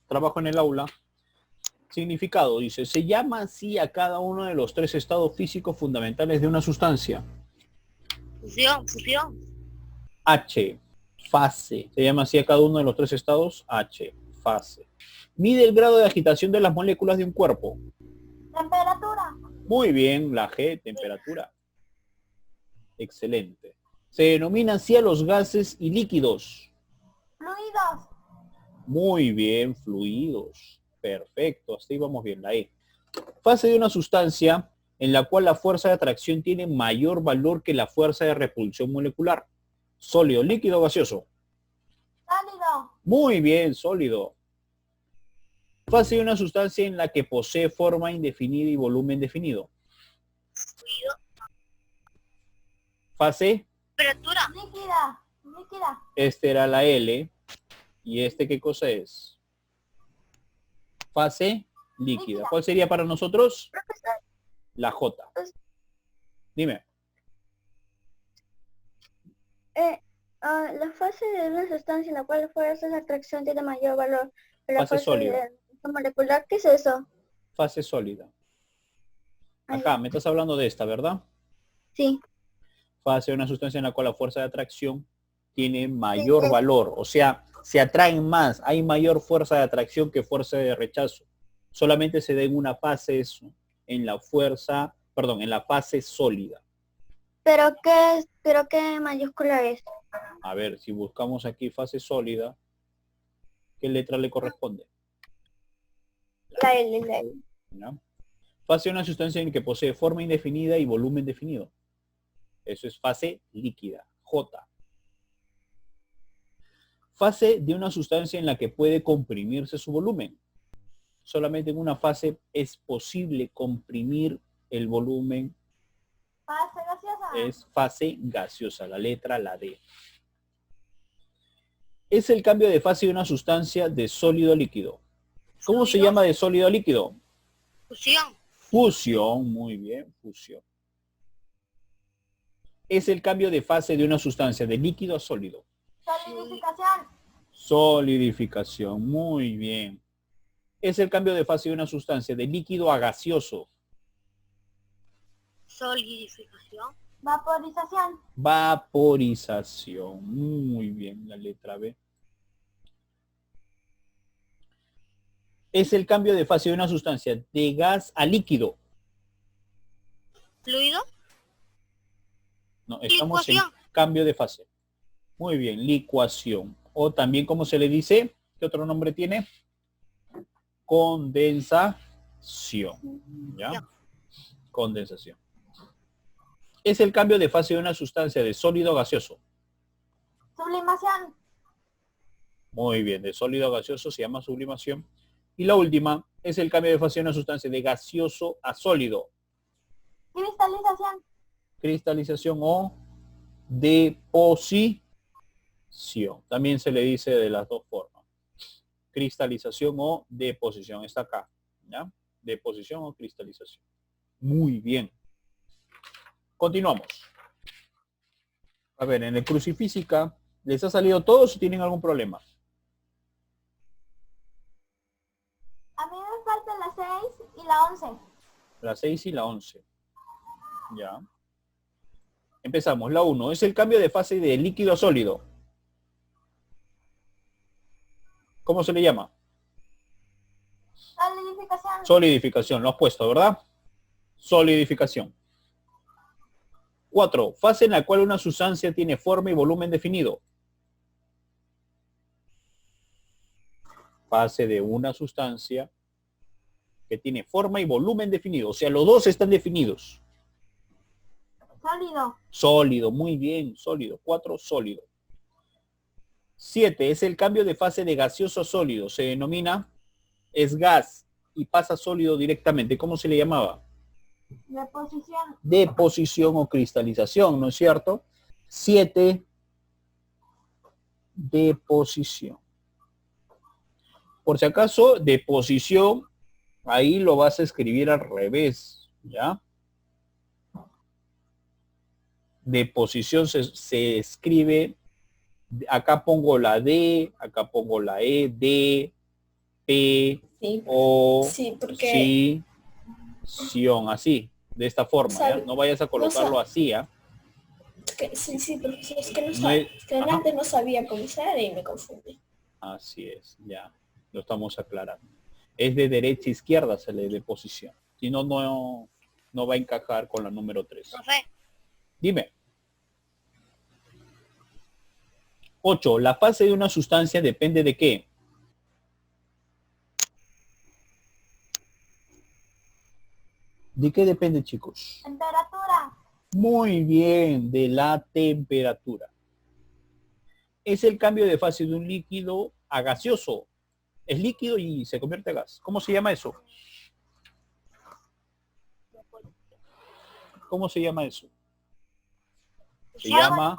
trabajo en el aula. Significado, dice, se llama así a cada uno de los tres estados físicos fundamentales de una sustancia. Fusión. H, fase. Se llama así a cada uno de los tres estados. H, fase. Mide el grado de agitación de las moléculas de un cuerpo. Temperatura. Muy bien, la G, temperatura. Excelente. Se denomina así a los gases y líquidos. Fluidos. Muy bien, fluidos. Perfecto, hasta ahí vamos bien, la E. Fase de una sustancia en la cual la fuerza de atracción tiene mayor valor que la fuerza de repulsión molecular. Sólido, líquido, gaseoso. Sólido. Muy bien, sólido. Fase de una sustancia en la que posee forma indefinida y volumen definido. Fluido. Fase, Temperatura. Líquida. Líquida. este era la L. ¿Y este qué cosa es? Fase líquida. ¿Cuál sería para nosotros? La J. Dime. La fase de una sustancia en la cual la fuerza de atracción tiene mayor valor que la Fase fuerza sólida. molecular. ¿Qué es eso? Fase sólida. Acá, me estás hablando de esta, ¿verdad? Sí. Fase de una sustancia en la cual la fuerza de atracción tiene mayor valor. O sea, se atraen más. Hay mayor fuerza de atracción que fuerza de rechazo. Solamente se da en una fase eso, en la fase sólida. ¿Pero qué mayúscula es? A ver, si buscamos aquí fase sólida, ¿qué letra le corresponde? La L. ¿Ya? Fase de una sustancia en que posee forma indefinida y volumen definido. Eso es fase líquida, J. Fase de una sustancia en la que puede comprimirse su volumen. Solamente en una fase es posible comprimir el volumen. Fase gaseosa. Es fase gaseosa, la letra, la D. Es el cambio de fase de una sustancia de sólido a líquido. ¿Cómo se llama de sólido a líquido? Fusión. Fusión, muy bien, fusión. Es el cambio de fase de una sustancia de líquido a sólido. Solidificación. Solidificación, muy bien. Es el cambio de fase de una sustancia de líquido a gaseoso. Solidificación. Vaporización. Vaporización, muy bien, la letra B. Es el cambio de fase de una sustancia de gas a líquido. Fluido. No, estamos Licuación. en cambio de fase. Muy bien, licuación. O también, ¿cómo se le dice? ¿Qué otro nombre tiene? Condensación. ¿Ya? Condensación. Es el cambio de fase de una sustancia de sólido a gaseoso. Sublimación. Muy bien, de sólido a gaseoso se llama sublimación. Y la última es el cambio de fase de una sustancia de gaseoso a sólido. Cristalización. Cristalización o deposición. También se le dice de las dos formas. Cristalización o deposición. Está acá. ¿Ya? Deposición o cristalización. Muy bien. Continuamos. A ver, en el crucifísica, ¿les ha salido todos o tienen algún problema? A mí me faltan las 6 y la 11. La 6 y la 11. Ya. Empezamos. La 1 es el cambio de fase de líquido a sólido. ¿Cómo se le llama? Solidificación. Solidificación. Lo has puesto, ¿verdad? Solidificación. 4. Fase en la cual una sustancia tiene forma y volumen definido. Fase de una sustancia que tiene forma y volumen definido. O sea, los dos están definidos. Sólido. Sólido, muy bien, sólido. 4, sólido. 7. Es el cambio de fase de gaseoso a sólido. Se denomina, es gas y pasa sólido directamente. ¿Cómo se le llamaba? Deposición. Deposición o cristalización, ¿no es cierto? 7. Deposición. Por si acaso, deposición, ahí lo vas a escribir al revés, ¿ya? Deposición se escribe, acá pongo la D, acá pongo la E, D, P, Sí, O, sí, porque sí, sion, así, de esta forma, ¿ya? sabe- No vayas a colocarlo no así, ¿ah? sí, profesor, es que no No sabe, es- es que ajá. antes no sabía cómo usar y me confundí. Así es, ya, lo estamos aclarando. Es de derecha a izquierda, se le dé posición. Si no, no va a encajar con la número 3. Profe, Dime. 8. La fase de una sustancia depende de qué. ¿De qué depende, chicos? Temperatura. Muy bien, de la temperatura. Es el cambio de fase de un líquido a gaseoso. Es líquido y se convierte a gas. ¿Cómo se llama eso? ¿Cómo se llama eso? Se fusión, llama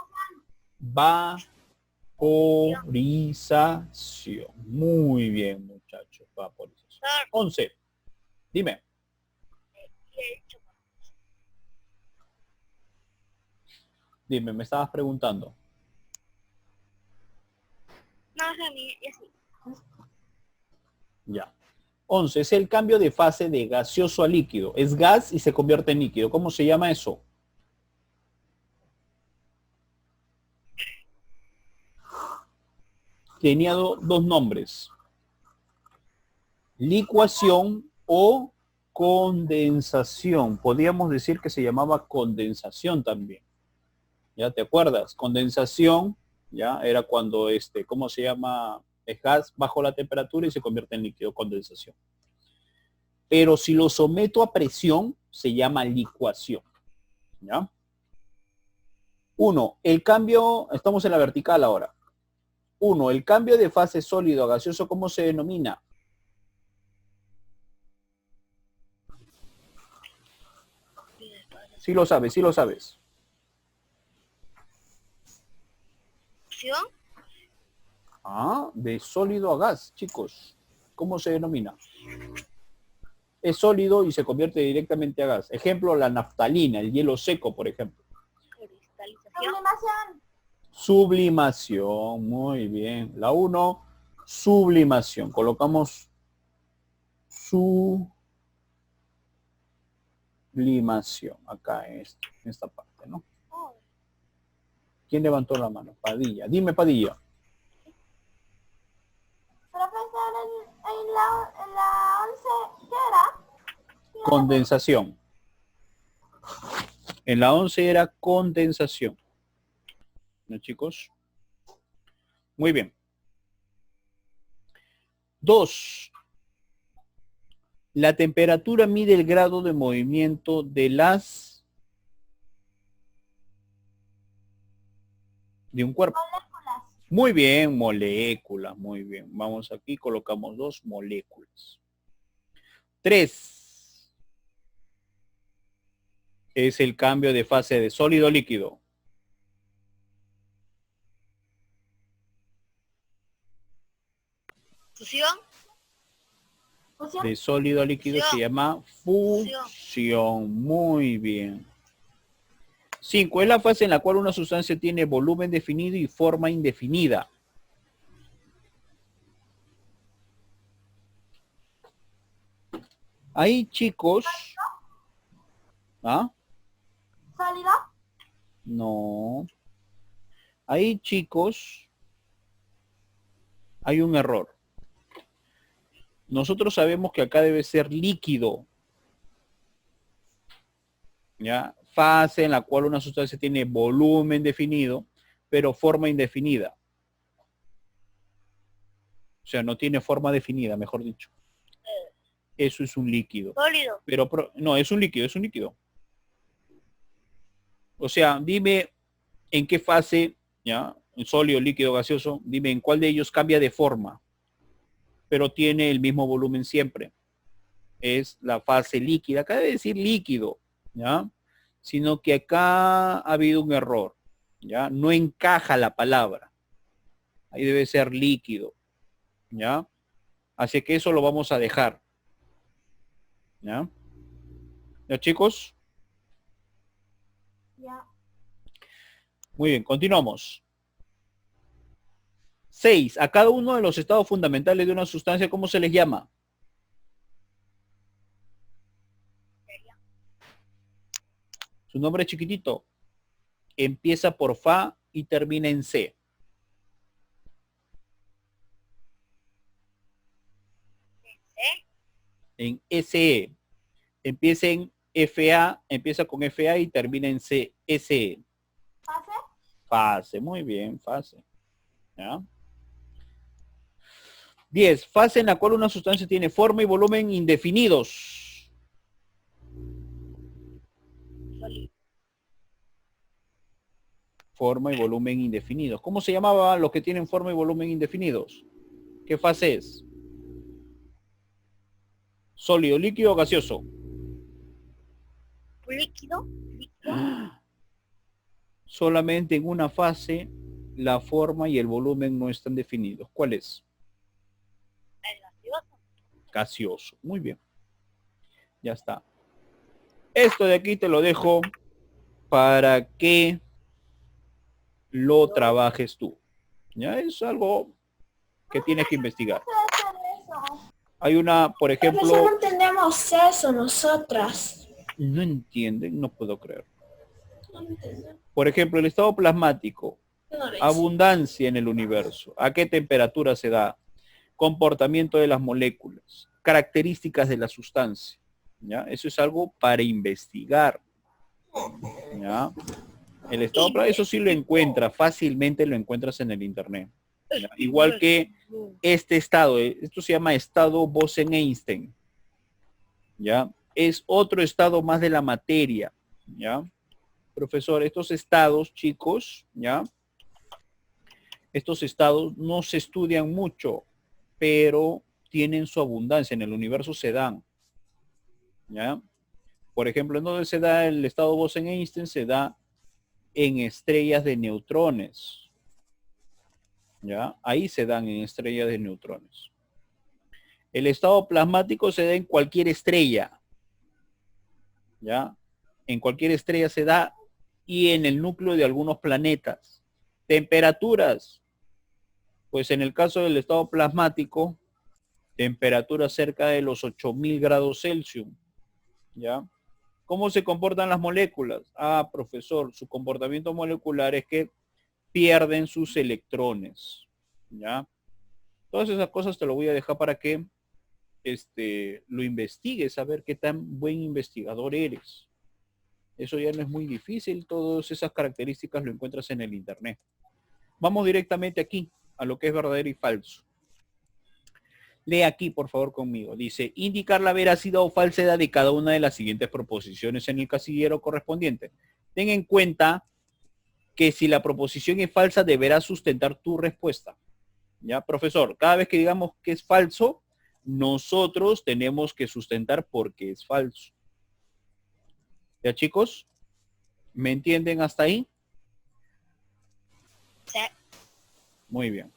vaporización. Muy bien, muchachos. Vaporización. 11. Dime. Dime, me estabas preguntando. no sé, y así. Ya. 11. Es el cambio de fase de gaseoso a líquido. Es gas y se convierte en líquido. ¿Cómo se llama eso? Tenía dos nombres. Licuación o condensación. Podríamos decir que se llamaba condensación también. ¿Ya te acuerdas? Condensación, ya era cuando ¿cómo se llama? Es gas bajo la temperatura y se convierte en líquido, condensación. Pero si lo someto a presión, se llama licuación. ¿Ya? 1. El cambio, estamos en la vertical ahora. 1. El cambio de fase sólido a gaseoso, ¿cómo se denomina? Sí lo sabes, sí lo sabes. Fusión, Ah, de sólido a gas, chicos. ¿Cómo se denomina? Es sólido y se convierte directamente a gas. Ejemplo, la naftalina, el hielo seco, por ejemplo. cristalización, Sublimación. Sublimación, muy bien. La 1, sublimación. Colocamos sublimación acá en esta parte, ¿no? ¿Quién levantó la mano? Padilla. Dime, Padilla. Profesor, en la 11, ¿qué era? Condensación. En la 11 era condensación. ¿No, chicos? Muy bien. 2. La temperatura mide el grado de movimiento de un cuerpo. Moléculas. Muy bien, moléculas, muy bien. Vamos aquí, colocamos 2 moléculas. 3. Es el cambio de fase de sólido a líquido. fusión, Fusión. De sólido a líquido se llama fusión. Muy bien. 5. Es la fase en la cual una sustancia tiene volumen definido y forma indefinida. Ahí, chicos. ¿Ah? Sólido. No. Ahí, chicos, hay un error. Nosotros sabemos que acá debe ser líquido. ¿Ya? Fase en la cual una sustancia tiene volumen definido, pero forma indefinida. O sea, no tiene forma definida, mejor dicho. Eso es un líquido. sólido, Pero no, es un líquido, es un líquido. O sea, dime en qué fase, ¿ya? En sólido, líquido, gaseoso, dime en cuál de ellos cambia de forma, pero tiene el mismo volumen siempre. Es la fase líquida. Acá debe decir líquido, ¿ya? Sino que acá ha habido un error, ¿ya? No encaja la palabra. Ahí debe ser líquido, ¿ya? Así que eso lo vamos a dejar, ¿ya? ¿Ya, chicos? Ya. Muy bien, continuamos. 6. A cada uno de los estados fundamentales de una sustancia, ¿cómo se les llama? Su nombre es chiquitito. Empieza por Fa y termina en C. En SE. Empieza en FA, empieza con FA y termina en C, SE. ¿Fase? Fase, muy bien, fase. ¿Ya? 10. Fase en la cual una sustancia tiene forma y volumen indefinidos. Forma y volumen indefinidos. ¿Cómo se llamaban los que tienen forma y volumen indefinidos? ¿Qué fase es? Sólido, líquido o gaseoso. Líquido. Solamente en una fase la forma y el volumen no están definidos. ¿Cuál es? El gaseoso. Gaseoso. Muy bien. Ya está. Esto de aquí te lo dejo para que lo trabajes tú. Ya es algo que tienes que investigar. ¿Qué es eso? Hay una, por Profesor, ejemplo, no entendemos eso nosotras. no entienden, no puedo creer. No entendemos. Por ejemplo, el estado plasmático, No le hice. abundancia en el universo, a qué temperatura se da, comportamiento de las moléculas, características de la sustancia. ¿Ya? Eso es algo para investigar. ¿Ya? El estado plasmático, eso sí lo encuentras, fácilmente lo encuentras en el internet. ¿Ya? Igual que este estado, esto se llama estado Bose-Einstein. ¿Ya? Es otro estado más de la materia. ¿Ya? Profesor, estos estados, chicos, ¿ya? Estos estados no se estudian mucho, pero tienen su abundancia. En el universo se dan. ¿Ya? Por ejemplo, ¿en dónde se da el estado Bose-Einstein? Se da en estrellas de neutrones. ¿Ya? Ahí se dan en estrellas de neutrones. El estado plasmático se da en cualquier estrella. ¿Ya? En cualquier estrella se da y en el núcleo de algunos planetas. Temperaturas. Pues en el caso del estado plasmático, temperatura cerca de los 8000 grados Celsius. ¿Ya? ¿Cómo se comportan las moléculas? Ah, profesor, su comportamiento molecular es que pierden sus electrones. ¿Ya? Todas esas cosas te lo voy a dejar para que lo investigues, a ver qué tan buen investigador eres. Eso ya no es muy difícil, todas esas características lo encuentras en el internet. Vamos directamente aquí, a lo que es verdadero y falso. Lee aquí, por favor, conmigo. Dice, indicar la veracidad o falsedad de cada una de las siguientes proposiciones en el casillero correspondiente. Ten en cuenta que si la proposición es falsa, deberás sustentar tu respuesta. ¿Ya, profesor? Cada vez que digamos que es falso, nosotros tenemos que sustentar por qué es falso. ¿Ya, chicos? ¿Me entienden hasta ahí? Sí. Muy bien.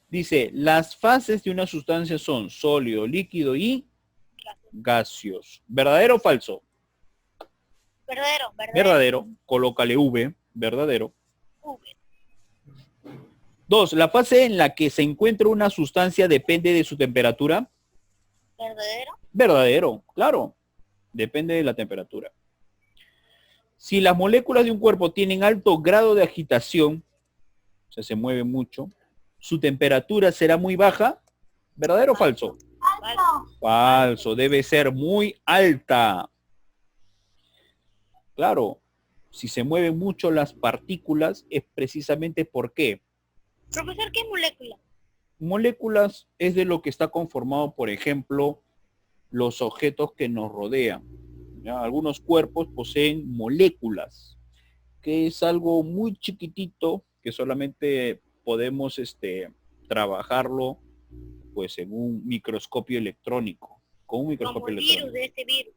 Dice, las fases de una sustancia son sólido, líquido y gaseoso. ¿Verdadero o falso? Verdadero. Verdadero. Colócale V. Verdadero. V. 2. La fase en la que se encuentra una sustancia depende de su temperatura. Verdadero. Verdadero, claro. Depende de la temperatura. Si las moléculas de un cuerpo tienen alto grado de agitación, o sea, se mueve mucho, su temperatura será muy baja. ¿Verdadero o falso? Falso. Falso, debe ser muy alta. Claro, si se mueven mucho las partículas es precisamente ¿por qué? Profesor, ¿qué es molécula? Moléculas es de lo que está conformado, por ejemplo, los objetos que nos rodean. ¿Ya? Algunos cuerpos poseen moléculas, que es algo muy chiquitito que solamente podemos trabajarlo pues en un microscopio electrónico, con un Como microscopio el electrónico. virus de este virus.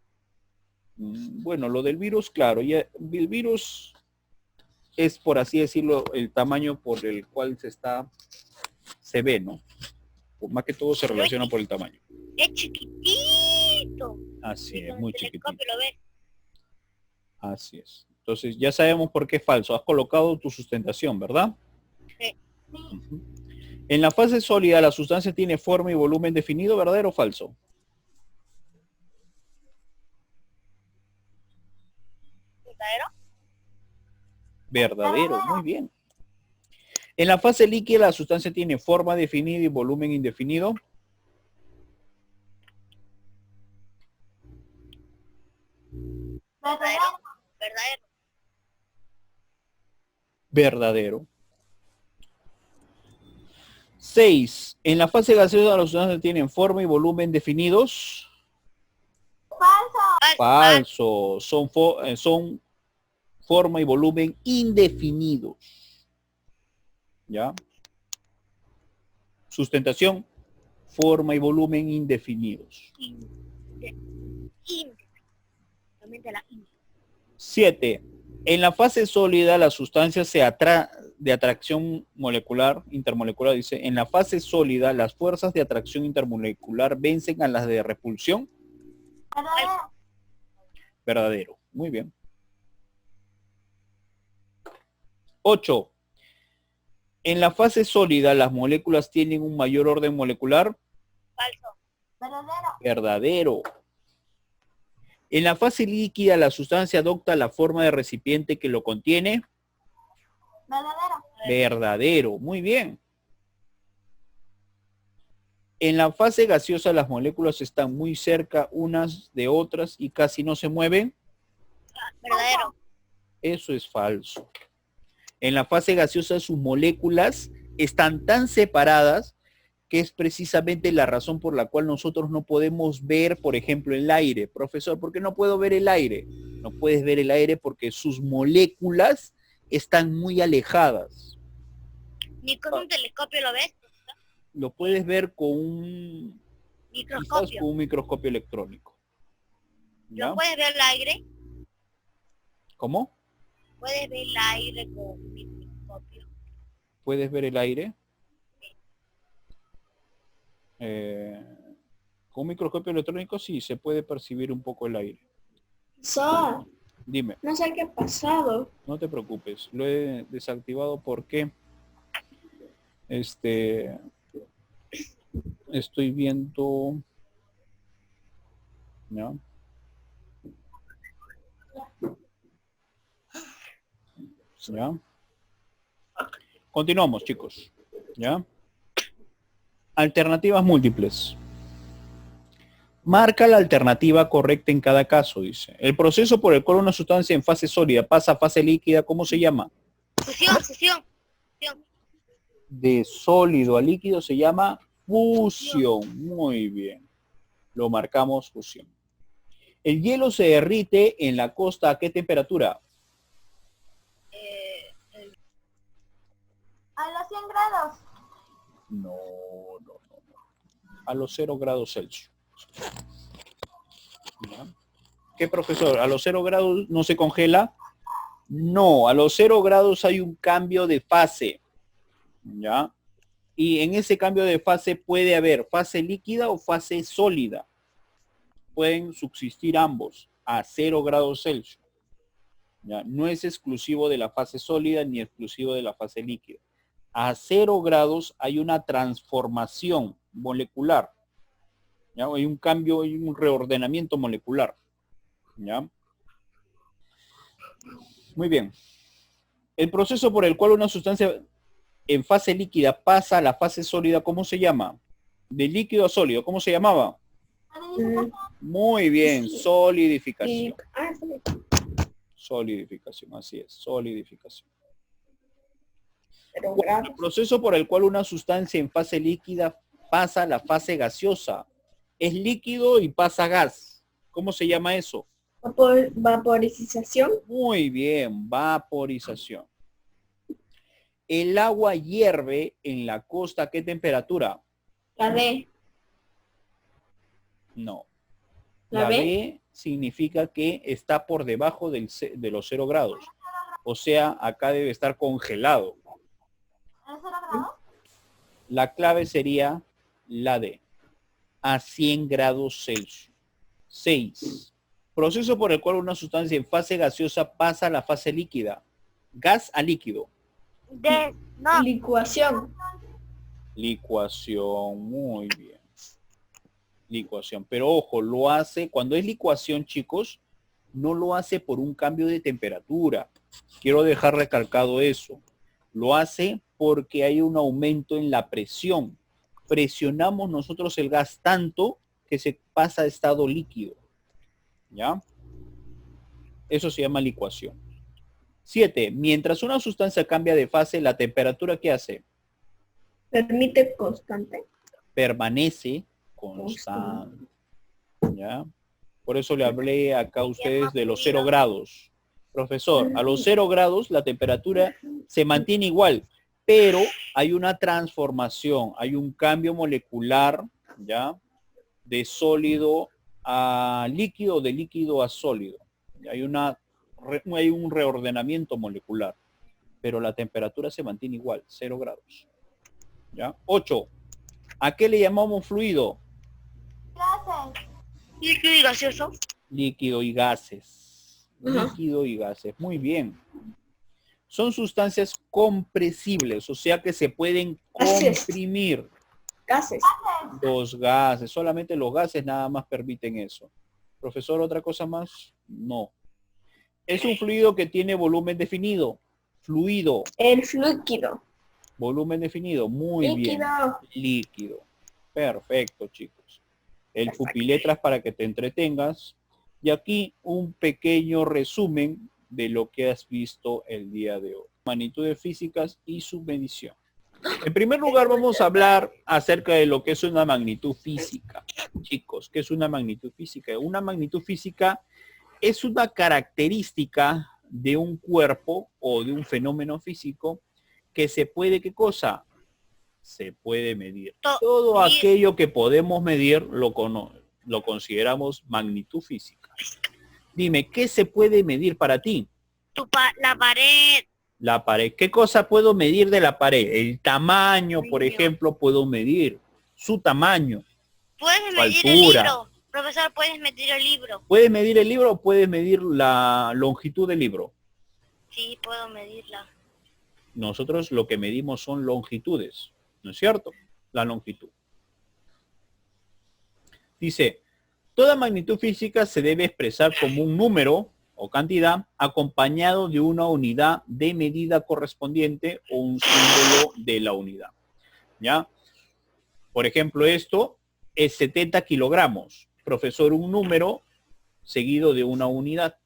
Bueno, lo del virus, claro, ya el virus es, por así decirlo, el tamaño por el cual se ve, ¿no? Más que todo se relaciona por el tamaño. Es chiquitito. Así Y es, con muy el chiquitito. telescopio lo ves. Así es. Entonces ya sabemos por qué es falso. Has colocado tu sustentación, ¿verdad? Sí. Ujú. En la fase sólida la sustancia tiene forma y volumen definido, ¿verdadero o falso? ¿Verdadero? Verdadero, muy bien. En la fase líquida la sustancia tiene forma definida y volumen indefinido. ¿Verdadero? ¿Verdadero? Verdadero. 6. En la fase gaseosa las sustancias tienen forma y volumen definidos. Falso. Falso. Son forma y volumen indefinidos. ¿Ya? Sustentación, forma y volumen indefinidos. Solamente la inde. 7. En la fase sólida la sustancia de atracción molecular, intermolecular, dice, en la fase sólida las fuerzas de atracción intermolecular vencen a las de repulsión. Verdadero. Verdadero. Muy bien. 8. En la fase sólida las moléculas tienen un mayor orden molecular. Falso. Verdadero. Verdadero. En la fase líquida la sustancia adopta la forma de recipiente que lo contiene. Verdadero. Verdadero. Muy bien. En la fase gaseosa las moléculas están muy cerca unas de otras y casi no se mueven. Verdadero. Eso es falso. En la fase gaseosa sus moléculas están tan separadas que es precisamente la razón por la cual nosotros no podemos ver, por ejemplo, el aire. Profesor, ¿por qué no puedo ver el aire? No puedes ver el aire porque sus moléculas están muy alejadas. Ni con un telescopio lo ves. Lo puedes ver con un, quizás Microscopio. con un microscopio electrónico. ¿Ya? ¿No puedes ver el aire? ¿Cómo? ¿Puedes ver el aire con un microscopio? ¿Puedes ver el aire? Con un microscopio electrónico sí, se puede percibir un poco el aire. Profesor, Dime, no sé qué ha pasado. no te preocupes, lo he desactivado porque estoy viendo, ¿ya? ¿Ya? Continuamos, chicos. ¿Ya? Alternativas múltiples. Marca la alternativa correcta en cada caso, dice. El proceso por el cual una sustancia en fase sólida pasa a fase líquida, ¿cómo se llama? Fusión. De sólido a líquido se llama fusión. Muy bien. Lo marcamos fusión. El hielo se derrite en la costa ¿a qué temperatura? A los 100 grados. No. A los 0 grados Celsius. ¿Ya? ¿Qué, profesor? ¿A los 0 grados no se congela? No, a los 0 grados hay un cambio de fase. ¿Ya? Y en ese cambio de fase puede haber fase líquida o fase sólida. Pueden subsistir ambos a 0 grados Celsius. ¿Ya? No es exclusivo de la fase sólida ni exclusivo de la fase líquida. A 0 grados hay una transformación molecular. ¿Ya? Hay un cambio, hay un reordenamiento molecular. ¿Ya? Muy bien. El proceso por el cual una sustancia en fase líquida pasa a la fase sólida, ¿cómo se llama? De líquido a sólido, ¿cómo se llamaba? Muy bien, solidificación. Solidificación, así es, solidificación. El proceso por el cual una sustancia en fase líquida pasa a la fase gaseosa. Es líquido y pasa a gas. ¿Cómo se llama eso? Vaporización. Muy bien, vaporización. El agua hierve en la costa, ¿a qué temperatura? La D. No. ¿La La B? B significa que está por debajo de los 0 grados. O sea, acá debe estar congelado. ¿A los 0 grados? La clave sería la D. A 100 grados Celsius. 6. Proceso por el cual una sustancia en fase gaseosa pasa a la fase líquida. Gas a líquido. No. Licuación. Licuación, muy bien. Licuación. Pero ojo, lo hace, cuando es licuación, chicos, no lo hace por un cambio de temperatura. Quiero dejar recalcado eso. Lo hace porque hay un aumento en la presión. Presionamos nosotros el gas tanto que se pasa a estado líquido. ¿Ya? Eso se llama licuación. 7. Mientras una sustancia cambia de fase, la temperatura, ¿qué hace? Permite constante. Permanece constante. ¿Ya? Por eso le hablé acá a ustedes de los 0 grados. Profesor, a los 0 grados la temperatura se mantiene igual, pero hay una transformación, hay un cambio molecular, ¿ya? De sólido a líquido, de líquido a sólido. Hay un reordenamiento molecular, pero la temperatura se mantiene igual, 0 grados. ¿Ya? 8. ¿A qué le llamamos fluido? Gases. Líquido y gaseoso. Líquido y gases. Ajá. Líquido y gases. Muy bien. Son sustancias compresibles, o sea que se pueden Gases. comprimir. Gases. Los gases, solamente los gases nada más permiten eso. Profesor, ¿otra cosa más? No. Es un fluido que tiene volumen definido. Fluido, El líquido. volumen definido. Muy bien. Líquido. Líquido. Perfecto, chicos. El pupiletras para que te entretengas. Y aquí un pequeño resumen de lo que has visto el día de hoy. Magnitudes físicas y su medición. En primer lugar, vamos a hablar acerca de lo que es una magnitud física. Chicos, ¿qué es una magnitud física? Una magnitud física es una característica de un cuerpo o de un fenómeno físico que se puede, ¿qué cosa? Se puede medir. Todo aquello que podemos medir lo consideramos magnitud física. Dime, ¿qué se puede medir para ti? La pared. La pared. ¿Qué cosa puedo medir de la pared? El tamaño, por Tamaño. ejemplo, puedo medir. Su tamaño. Puedes Su medir el altura. libro. Profesor, puedes medir el libro. ¿Puedes medir el libro o puedes medir la longitud del libro? Sí, puedo medirla. Nosotros lo que medimos son longitudes, ¿no es cierto? La longitud. Dice, toda magnitud física se debe expresar como un número o cantidad acompañado de una unidad de medida correspondiente o un símbolo de la unidad. ¿Ya? Por ejemplo, esto es 70 kilogramos. Profesor, un número seguido de una unidad.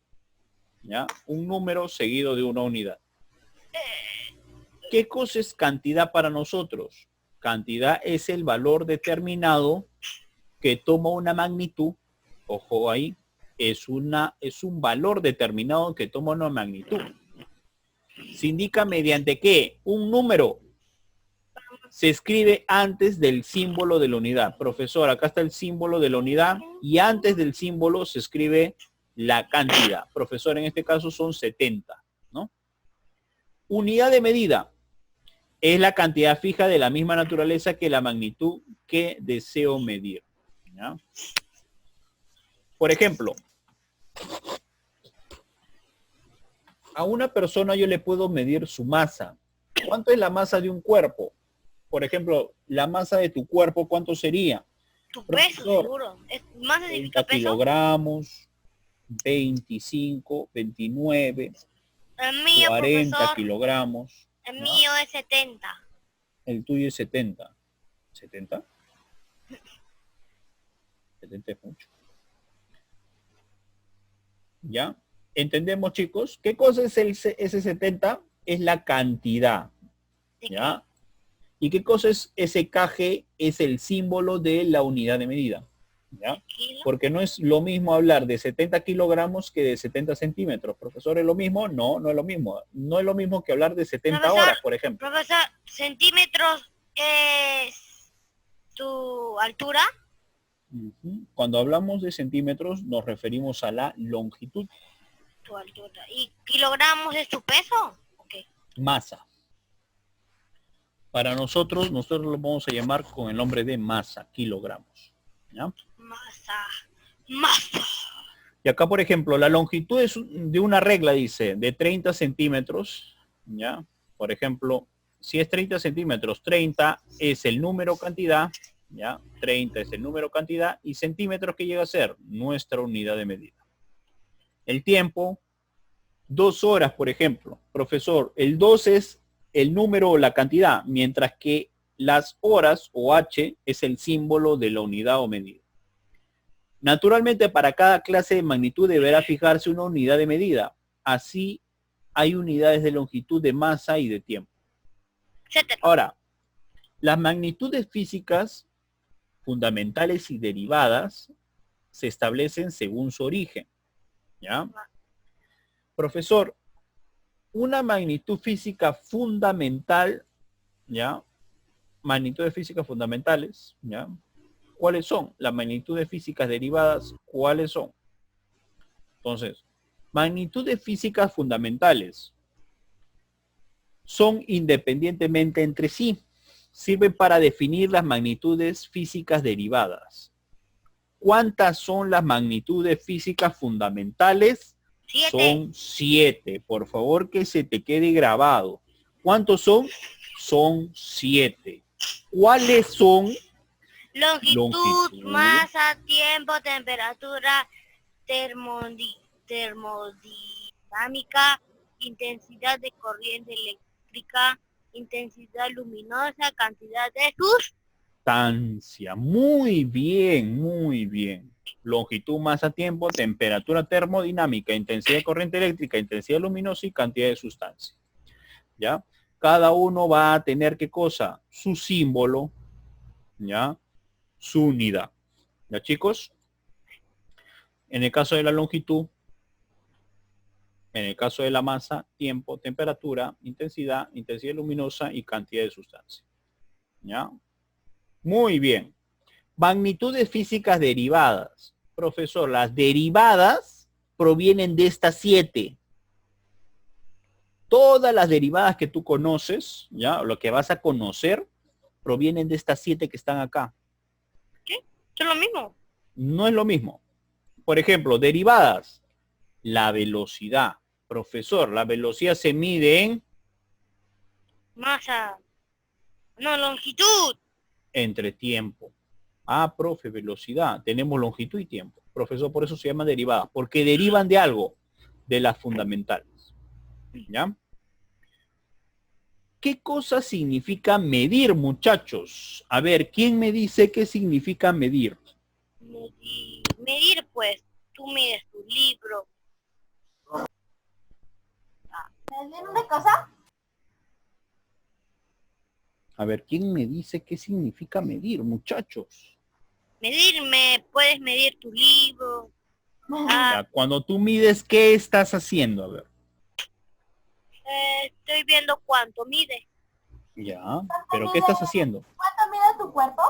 ¿Ya? Un número seguido de una unidad. ¿Qué cosa es cantidad para nosotros? Cantidad es el valor determinado que toma una magnitud. Ojo ahí. Es un valor determinado que toma una magnitud. Se indica mediante qué? Un número. Se escribe antes del símbolo de la unidad. Profesor, acá está el símbolo de la unidad y antes del símbolo se escribe la cantidad. Profesor, en este caso son 70, ¿no? Unidad de medida. Es la cantidad fija de la misma naturaleza que la magnitud que deseo medir. ¿Ya? Por ejemplo, a una persona yo le puedo medir su masa. ¿Cuánto es la masa de un cuerpo? Por ejemplo, la masa de tu cuerpo, ¿cuánto sería? Tu peso, Profesor, seguro. ¿Es más de 30 tu peso? kilogramos, 25, 29, El mío, 40 profesor. kilogramos. El ¿no? mío es 70. El tuyo es 70. ¿70? 70 es mucho. ¿Ya? ¿Entendemos, chicos? ¿Qué cosa es ese 70? Es la cantidad. ¿Ya? ¿Y qué cosa es ese kg? Es el símbolo de la unidad de medida. ¿Ya? Kilo. Porque no es lo mismo hablar de 70 kilogramos que de 70 centímetros. Profesor, ¿es lo mismo? No, no es lo mismo. No es lo mismo que hablar de 70 Profesor, horas, por ejemplo. Profesor, centímetros es tu altura. Ujú. Cuando hablamos de centímetros nos referimos a la longitud. Tu altura. ¿Y kilogramos es tu peso? Okay. Masa. Para nosotros lo vamos a llamar con el nombre de masa, kilogramos. ¿Ya? Masa. Y acá, por ejemplo, la longitud es de una regla, dice, de 30 centímetros, ¿ya? Por ejemplo, Si es 30 centímetros, 30 es el número cantidad, ¿ya? 30 es el número cantidad y centímetros que llega a ser nuestra unidad de medida. El tiempo, 2 horas, por ejemplo. Profesor, el 2 es el número o la cantidad, mientras que las horas o H es el símbolo de la unidad o medida. Naturalmente, para cada clase de magnitud deberá fijarse una unidad de medida. Así hay unidades de longitud, de masa y de tiempo. Etcétera. Ahora, las magnitudes físicas fundamentales y derivadas se establecen según su origen. ¿Ya? Profesor, una magnitud física fundamental, ¿ya? Magnitudes físicas fundamentales, ¿ya? ¿Cuáles son? Las magnitudes físicas derivadas, ¿cuáles son? Entonces, magnitudes físicas fundamentales son independientemente entre sí. Sirven para definir las magnitudes físicas derivadas. ¿Cuántas son las magnitudes físicas fundamentales? 7. Son 7. Por favor, que se te quede grabado. ¿Cuántos son? Son 7. ¿Cuáles son? Longitud, masa, tiempo, temperatura, termodinámica, intensidad de corriente eléctrica, intensidad luminosa, cantidad de Sustancia. Muy bien, muy bien. Longitud, masa, tiempo, temperatura termodinámica, intensidad de corriente eléctrica, intensidad luminosa y cantidad de sustancia. ¿Ya? Cada uno va a tener, ¿qué cosa? Su símbolo, ¿ya? Su unidad. ¿Ya, chicos? En el caso de la longitud, en el caso de la masa, tiempo, temperatura, intensidad, intensidad luminosa y cantidad de sustancia. ¿Ya? Muy bien. Magnitudes físicas derivadas. Profesor, las derivadas provienen de estas 7. Todas las derivadas que tú conoces, ¿ya? Lo que vas a conocer, provienen de estas 7 que están acá. es lo mismo. No es lo mismo. Por ejemplo, derivadas. La velocidad. Profesor, la velocidad se mide en Masa. No, longitud. entre tiempo. Ah, profe, velocidad. Tenemos longitud y tiempo. Profesor, por eso se llama derivadas. Porque derivan de algo, de las fundamentales. ¿Ya? ¿Qué cosa significa medir, muchachos? A ver, ¿quién me dice qué significa medir? Medir, pues, tú mides tu libro. ¿Medir una cosa? A ver, ¿quién me dice qué significa medir, muchachos? Puedes medir tu libro. Ya, cuando tú mides, ¿qué estás haciendo? A ver. Estoy viendo cuánto mide. Ya, pero ¿qué estás haciendo? ¿Cuánto mide tu cuerpo?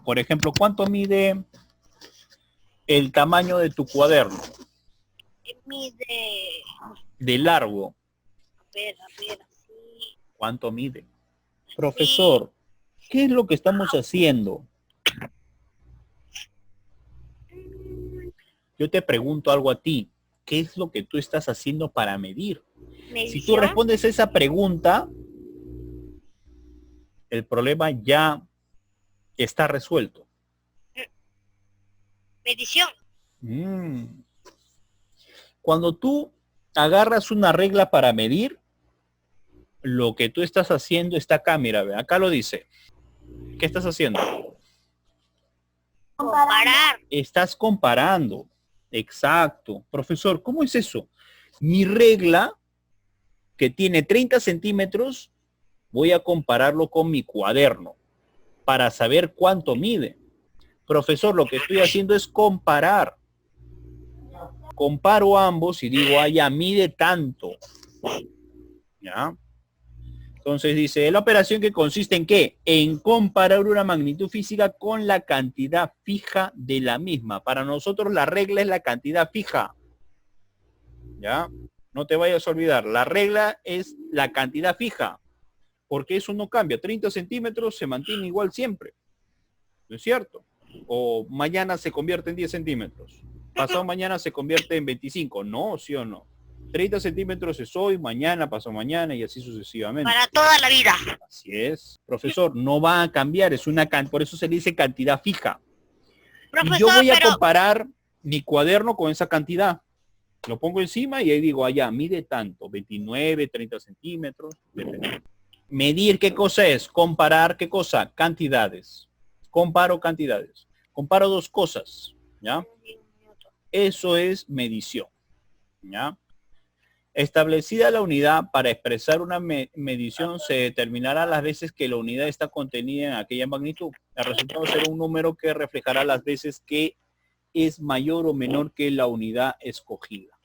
Por ejemplo, ¿cuánto mide el tamaño de tu cuaderno? Mide, De largo. a ver, así. ¿Cuánto mide? Profesor, ¿qué es lo que estamos haciendo? Yo te pregunto algo a ti. ¿Qué es lo que tú estás haciendo para medir? Si tú Medición. respondes esa pregunta, el problema ya está resuelto. Medición. Cuando tú agarras una regla para medir, lo que tú estás haciendo está acá, mira, ve, acá lo dice. ¿Qué estás haciendo? Comparar. Estás comparando. Exacto. Profesor, ¿cómo es eso? Mi regla, que tiene 30 centímetros, voy a compararlo con mi cuaderno para saber cuánto mide. Profesor, lo que estoy haciendo es comparar. Comparo ambos y digo, ah, ya mide tanto. ¿Ya? Entonces dice, la operación que consiste en ¿qué? En comparar una magnitud física con la cantidad fija de la misma. Para nosotros la regla es la cantidad fija. ¿Ya? No te vayas a olvidar, la regla es la cantidad fija. Porque eso no cambia. 30 centímetros se mantiene igual siempre. ¿No es cierto? O mañana se convierte en 10 centímetros. Pasado mañana se convierte en 25. No, ¿sí o no? 30 centímetros es hoy, mañana, pasado mañana y así sucesivamente. Para toda la vida. Así es. Profesor, no va a cambiar, es por eso se le dice cantidad fija. Profesor, Y yo voy a pero comparar mi cuaderno con esa cantidad. Lo pongo encima y ahí digo, allá, mide tanto, 29, 30 centímetros. Depende. Medir, ¿qué cosa es? Comparar, ¿qué cosa? Cantidades. Comparo cantidades. Comparo dos cosas, ¿ya? Eso es medición, ¿ya? Establecida la unidad, para expresar una medición se determinará las veces que la unidad está contenida en aquella magnitud. El resultado será un número que reflejará las veces que es mayor o menor que la unidad escogida.